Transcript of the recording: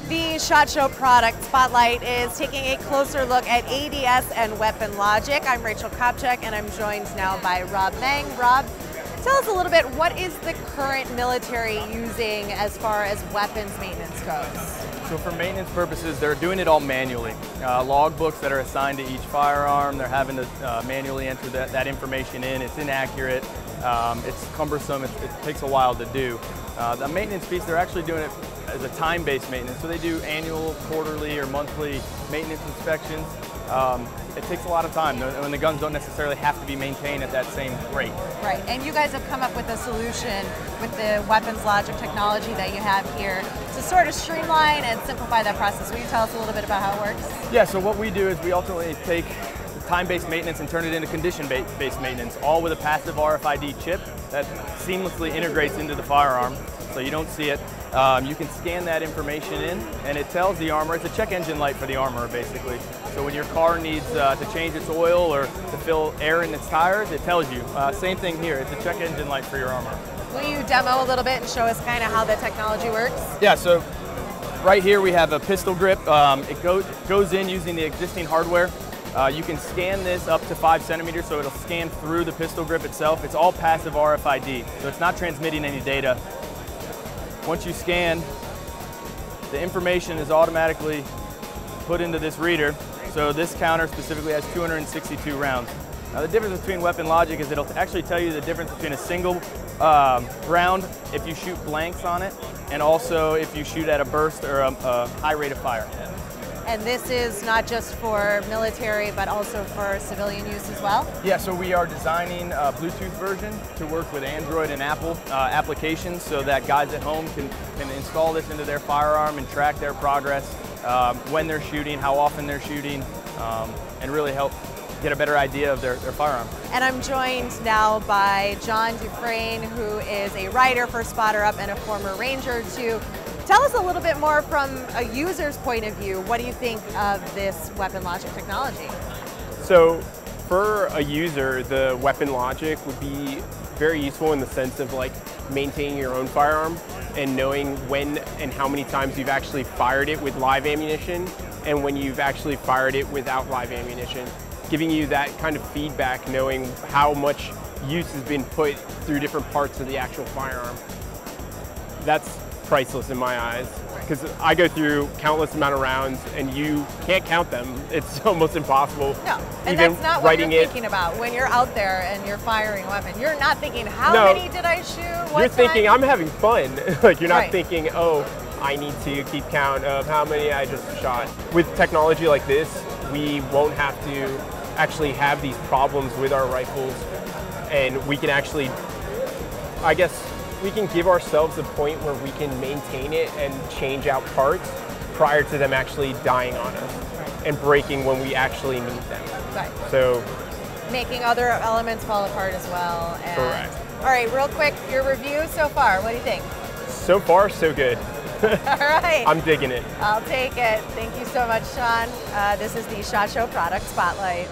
The SHOT Show product spotlight is taking a closer look at ADS and weapon logic. I'm Rachel Kopchak, and I'm joined now by Rob Meng. Rob, tell us a little bit, what is the current military using as far as weapons maintenance goes? So for maintenance purposes, they're doing it all manually. Log books that are assigned to each firearm, they're having to manually enter that information in. It's inaccurate, it's cumbersome, it takes a while to do. The maintenance piece, they're actually doing it as a time-based maintenance. So they do annual, quarterly, or monthly maintenance inspections. It takes a lot of time, and the guns don't necessarily have to be maintained at that same rate. Right, and you guys have come up with a solution with the weapons logic technology that you have here to sort of streamline and simplify that process. Will you tell us a little bit about how it works? Yeah, so what we do is we ultimately take time-based maintenance and turn it into condition-based maintenance, all with a passive RFID chip that seamlessly integrates into the firearm, so you don't see it. You can scan that information in, and it tells the armor, it's a check engine light for the armorer basically. So when your car needs to change its oil or to fill air in its tires, it tells you. Same thing here, it's a check engine light for your armor. Will you demo a little bit and show us kind of how the technology works? Yeah, so right here we have a pistol grip. It goes in using the existing hardware. You can scan this up to 5 centimeters, so it'll scan through the pistol grip itself. It's all passive RFID, so it's not transmitting any data. Once you scan, the information is automatically put into this reader. So this counter specifically has 262 rounds. Now the difference between weapon logic is it'll actually tell you the difference between a single round if you shoot blanks on it, and also if you shoot at a burst or a high rate of fire. And this is not just for military, but also for civilian use as well? Yeah, so we are designing a Bluetooth version to work with Android and Apple applications so that guys at home can install this into their firearm and track their progress, when they're shooting, how often they're shooting, and really help get a better idea of their firearm. And I'm joined now by John Dufresne, who is a writer for Spotter Up and a former Ranger too. Tell us a little bit more from a user's point of view. What do you think of this weapon logic technology? So for a user, the weapon logic would be very useful in the sense of like maintaining your own firearm and knowing when and how many times you've actually fired it with live ammunition and when you've actually fired it without live ammunition, giving you that kind of feedback, knowing how much use has been put through different parts of the actual firearm. That's priceless in my eyes, because I go through countless amount of rounds and you can't count them. It's almost impossible. No, and even that's not what you're thinking about when you're out there and you're firing a weapon. You're not thinking, how many did I shoot? What you're thinking, I'm having fun. Like, you're not thinking, oh, I need to keep count of how many I just shot. With technology like this, we won't have to actually have these problems with our rifles, and we can actually, I guess, we can give ourselves a point where we can maintain it and change out parts prior to them actually dying on us and breaking when we actually need them. Right. So making other elements fall apart as well. And, correct. All right, real quick, your review so far, what do you think? So far, so good. All right. I'm digging it. I'll take it. Thank you so much, Sean. This is the SHOT Show Product Spotlight.